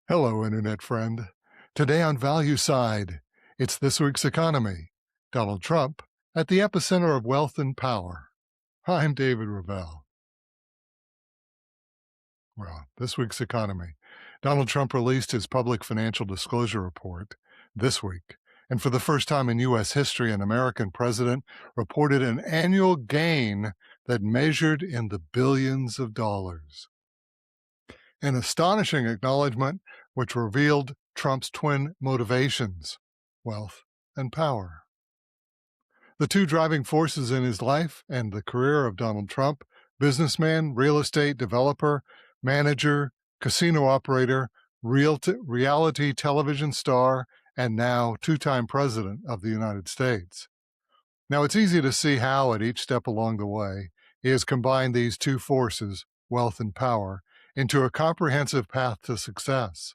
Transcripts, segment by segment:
Hello, Internet friend. Today on Value Side, it's this week's economy. Donald Trump at the epicenter of wealth and power. I'm David Ravel. Well, this week's economy. Donald Trump released his public financial disclosure report this week. And for the first time in U.S. history, an American president reported an annual gain that measured in the billions of dollars. An astonishing acknowledgment which revealed Trump's twin motivations, wealth and power. The two driving forces in his life and the career of Donald Trump, businessman, real estate developer, manager, casino operator, reality television star, and now two-time president of the United States. Now, it's easy to see how, at each step along the way, he has combined these two forces, wealth and power, into a comprehensive path to success.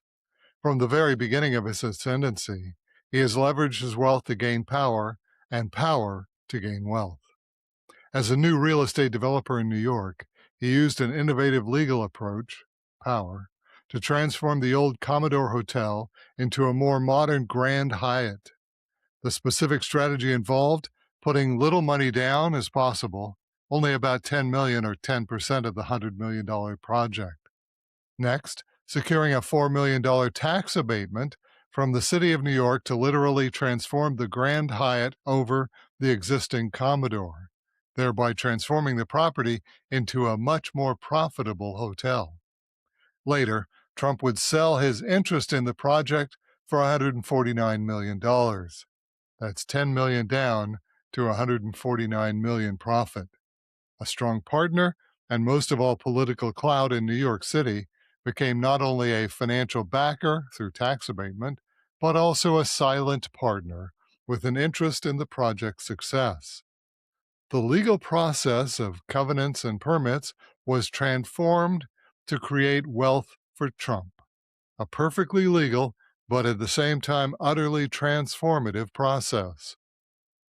From the very beginning of his ascendancy, he has leveraged his wealth to gain power and power to gain wealth. As a new real estate developer in New York, he used an innovative legal approach, power, to transform the old Commodore Hotel into a more modern Grand Hyatt. The specific strategy involved putting little money down as possible, only about $10 million or 10% of the $100 million project. Next, securing a $4 million tax abatement from the city of New York to literally transform the Grand Hyatt over the existing Commodore, thereby transforming the property into a much more profitable hotel. Later, Trump would sell his interest in the project for $149 million. That's $10 million down to $149 million profit. A strong partner, and most of all political clout in New York City, became not only a financial backer through tax abatement, but also a silent partner with an interest in the project's success. The legal process of covenants and permits was transformed to create wealth for Trump, a perfectly legal, but at the same time utterly transformative process.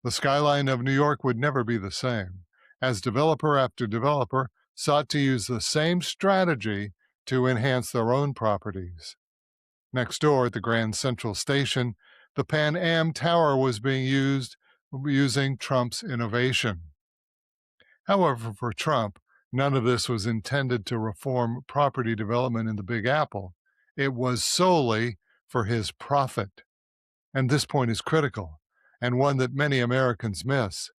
The skyline of New York would never be the same, as developer after developer sought to use the same strategy to enhance their own properties. Next door at the Grand Central Station, the Pan Am Tower was being used using Trump's innovation. However, for Trump, none of this was intended to reform property development in the Big Apple. It was solely for his profit. And this point is critical, and one that many Americans miss.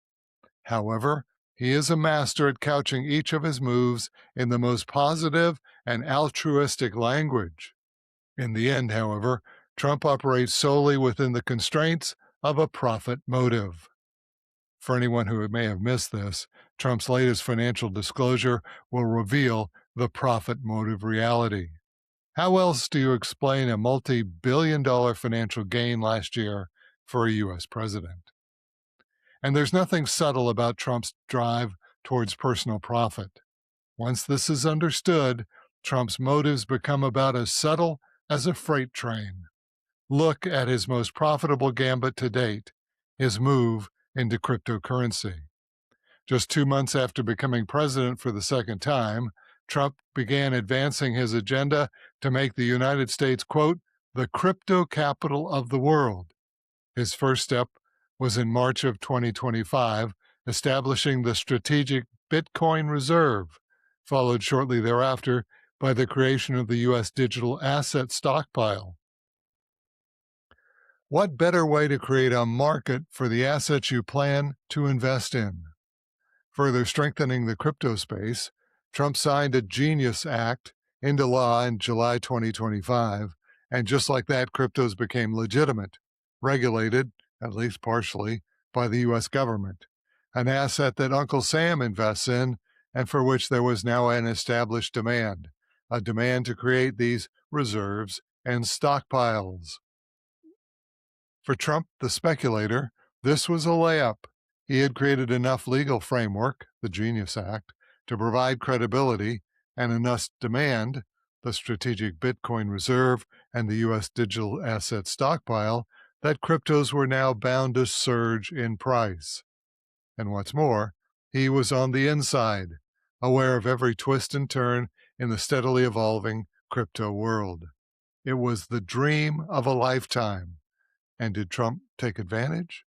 However, he is a master at couching each of his moves in the most positive and altruistic language. In the end, however, Trump operates solely within the constraints of a profit motive. For anyone who may have missed this, Trump's latest financial disclosure will reveal the profit motive reality. How else do you explain a multi-billion-dollar financial gain last year for a U.S. president? And there's nothing subtle about Trump's drive towards personal profit. Once this is understood, Trump's motives become about as subtle as a freight train. Look at his most profitable gambit to date, his move into cryptocurrency. Just 2 months after becoming president for the second time, Trump began advancing his agenda to make the United States, quote, the crypto capital of the world. His first step was in March of 2025, establishing the strategic Bitcoin reserve, followed shortly thereafter by the creation of the U.S. digital asset stockpile. What better way to create a market for the assets you plan to invest in? Further strengthening the crypto space, Trump signed a Genius Act into law in July 2025, and just like that, cryptos became legitimate, regulated, at least partially, by the U.S. government, an asset that Uncle Sam invests in and for which there was now an established demand, a demand to create these reserves and stockpiles. For Trump, the speculator, this was a layup. He had created enough legal framework, the Genius Act, to provide credibility and enough demand, the strategic Bitcoin reserve and the U.S. digital asset stockpile, that cryptos were now bound to surge in price. And what's more, he was on the inside, aware of every twist and turn in the steadily evolving crypto world. It was the dream of a lifetime. And did Trump take advantage?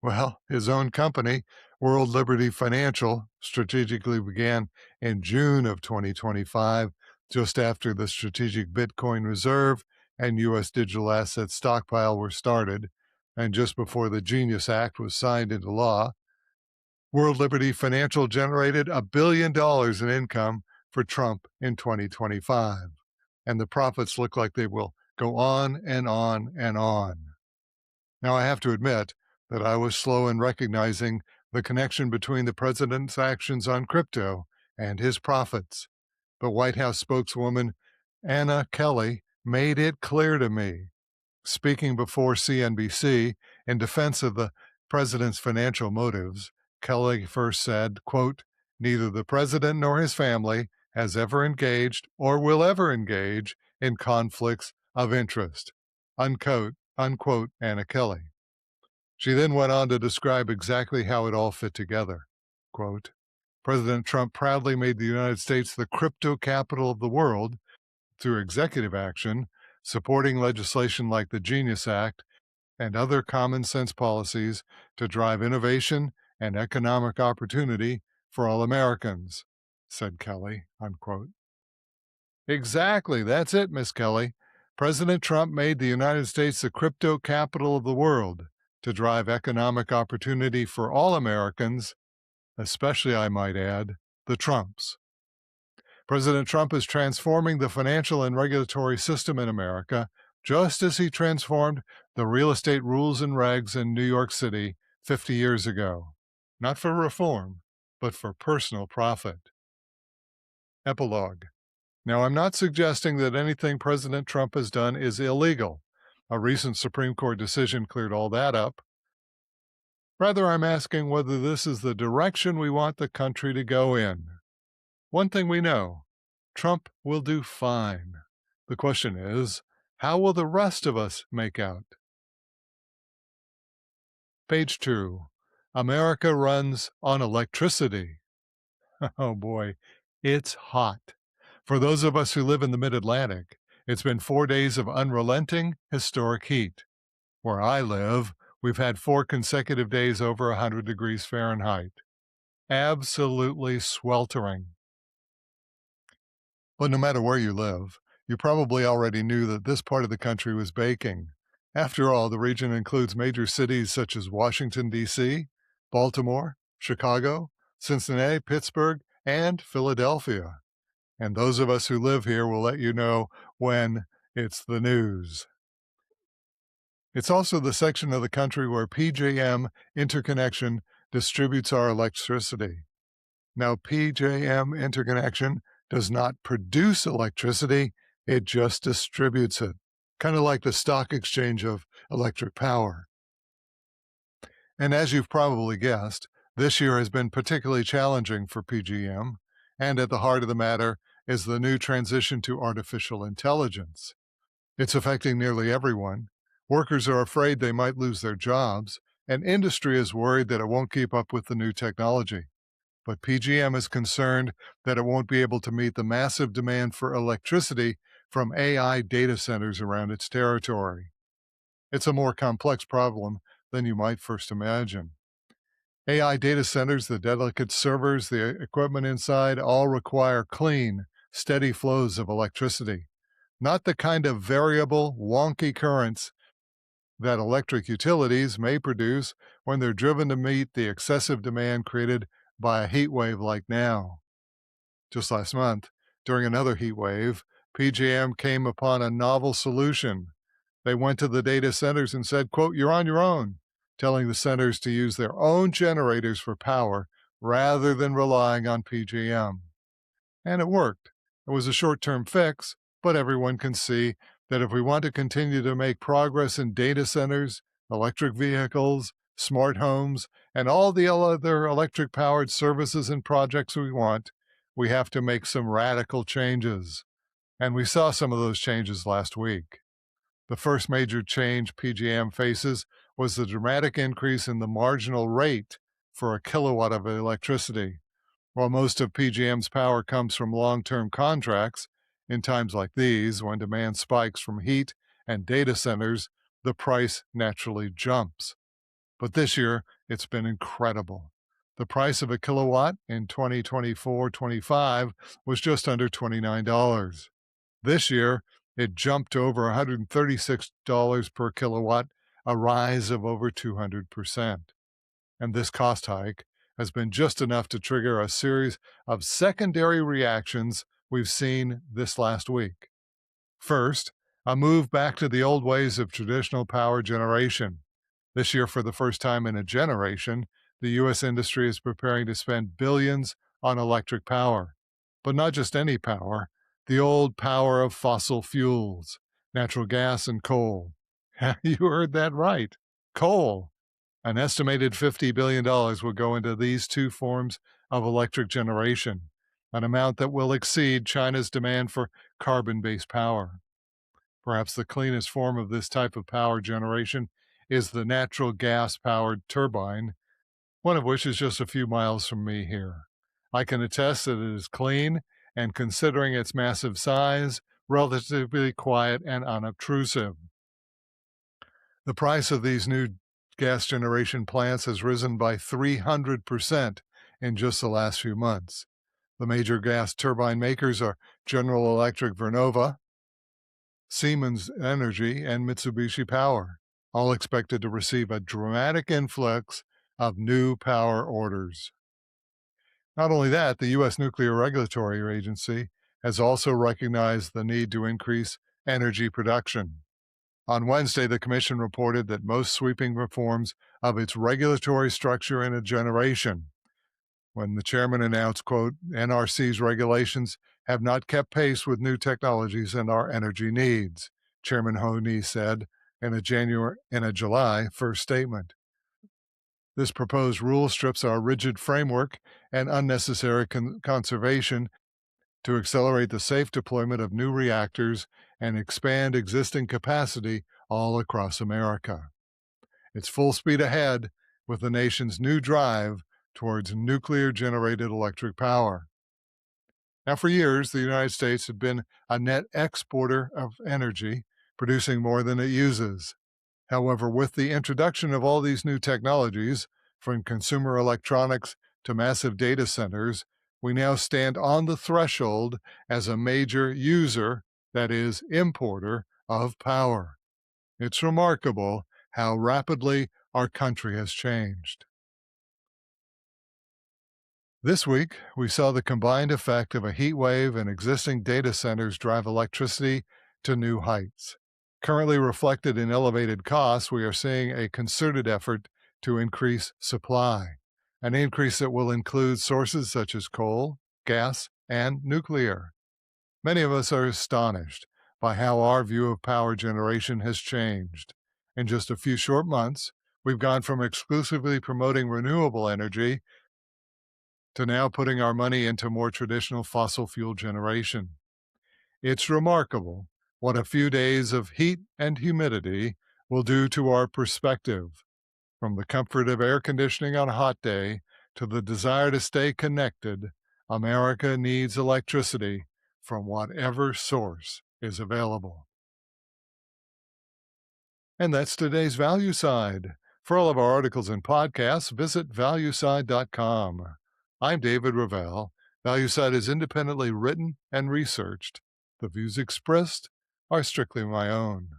Well, his own company, World Liberty Financial, strategically began in June of 2025, just after the Strategic Bitcoin Reserve and U.S. digital asset stockpile were started, and just before the Genius Act was signed into law. World Liberty Financial generated $1 billion in income for Trump in 2025, and the profits look like they will go on and on and on. Now, I have to admit that I was slow in recognizing the connection between the president's actions on crypto and his profits. But White House spokeswoman Anna Kelly made it clear to me. Speaking before CNBC in defense of the president's financial motives, Kelly first said, quote, "Neither the president nor his family has ever engaged or will ever engage in conflicts of interest," unquote, Anna Kelly. She then went on to describe exactly how it all fit together. Quote, "President Trump proudly made the United States the crypto capital of the world through executive action, supporting legislation like the Genius Act and other common sense policies to drive innovation and economic opportunity for all Americans," said Kelly, unquote. Exactly, that's it, Miss Kelly. President Trump made the United States the crypto capital of the world to drive economic opportunity for all Americans, especially, I might add, the Trumps. President Trump is transforming the financial and regulatory system in America, just as he transformed the real estate rules and regs in New York City 50 years ago. Not for reform, but for personal profit. Epilogue. Now, I'm not suggesting that anything President Trump has done is illegal. A recent Supreme Court decision cleared all that up. Rather, I'm asking whether this is the direction we want the country to go in. One thing we know, Trump will do fine. The question is, how will the rest of us make out? Page 2. America runs on electricity. Oh boy, it's hot. For those of us who live in the Mid-Atlantic, it's been 4 days of unrelenting, historic heat. Where I live, we've had 4 consecutive days over 100 degrees Fahrenheit. Absolutely sweltering. But no matter where you live, you probably already knew that this part of the country was baking. After all, the region includes major cities such as Washington, D.C., Baltimore, Chicago, Cincinnati, Pittsburgh, and Philadelphia. And those of us who live here will let you know when it's the news. It's also the section of the country where PJM interconnection distributes our electricity. Now, PJM interconnection does not produce electricity, it just distributes it, kind of like the stock exchange of electric power. And as you've probably guessed, this year has been particularly challenging for PJM, and at the heart of the matter is the new transition to artificial intelligence. It's affecting nearly everyone. Workers are afraid they might lose their jobs, and industry is worried that it won't keep up with the new technology. But PJM is concerned that it won't be able to meet the massive demand for electricity from AI data centers around its territory. It's a more complex problem than you might first imagine. AI data centers, the delicate servers, the equipment inside, all require clean, steady flows of electricity, not the kind of variable, wonky currents that electric utilities may produce when they're driven to meet the excessive demand created by a heat wave like now. Just last month, during another heat wave, PJM came upon a novel solution. They went to the data centers and said, quote, "You're on your own," telling the centers to use their own generators for power rather than relying on PJM. And it worked. It was a short-term fix, but everyone can see that if we want to continue to make progress in data centers, electric vehicles, smart homes, and all the other electric-powered services and projects we want, we have to make some radical changes. And we saw some of those changes last week. The first major change PJM faces was the dramatic increase in the marginal rate for a kilowatt of electricity. While most of PJM's power comes from long-term contracts, In times like these, when demand spikes from heat and data centers, the price naturally jumps. But this year, it's been incredible. The price of a kilowatt in 2024-25 was just under $29. This year, it jumped to over $136 per kilowatt, a rise of over 200%. And this cost hike has been just enough to trigger a series of secondary reactions we've seen this last week. First, a move back to the old ways of traditional power generation. This year, for the first time in a generation, the U.S. industry is preparing to spend billions on electric power. But not just any power, the old power of fossil fuels, natural gas and coal. You heard that right. Coal. An estimated $50 billion will go into these two forms of electric generation, an amount that will exceed China's demand for carbon-based power. Perhaps the cleanest form of this type of power generation is the natural gas-powered turbine, one of which is just a few miles from me here. I can attest that it is clean and, considering its massive size, relatively quiet and unobtrusive. The price of these new gas generation plants has risen by 300% in just the last few months. The major gas turbine makers are General Electric Vernova, Siemens Energy, and Mitsubishi Power, all expected to receive a dramatic influx of new power orders. Not only that, the U.S. Nuclear Regulatory Agency has also recognized the need to increase energy production. On Wednesday, the Commission reported that most sweeping reforms of its regulatory structure in a generation, when the chairman announced, quote, NRC's regulations have not kept pace with new technologies and our energy needs, Chairman Honey said in a July 1st statement. This proposed rule strips our rigid framework and unnecessary conservation to accelerate the safe deployment of new reactors and expand existing capacity all across America. It's full speed ahead with the nation's new drive towards nuclear-generated electric power. Now, for years, the United States had been a net exporter of energy, producing more than it uses. However, with the introduction of all these new technologies, from consumer electronics to massive data centers, we now stand on the threshold as a major user, that is, importer, of power. It's remarkable how rapidly our country has changed. This week, we saw the combined effect of a heat wave and existing data centers drive electricity to new heights. Currently reflected in elevated costs, we are seeing a concerted effort to increase supply, an increase that will include sources such as coal, gas, and nuclear. Many of us are astonished by how our view of power generation has changed. In just a few short months, we've gone from exclusively promoting renewable energy to now putting our money into more traditional fossil fuel generation. It's remarkable what a few days of heat and humidity will do to our perspective, from the comfort of air conditioning on a hot day to the desire to stay connected. America needs electricity from whatever source is available. And that's today's Value Side. For all of our articles and podcasts, visit valueside.com. I'm David Ravel. ValueSide is independently written and researched. The views expressed are strictly my own.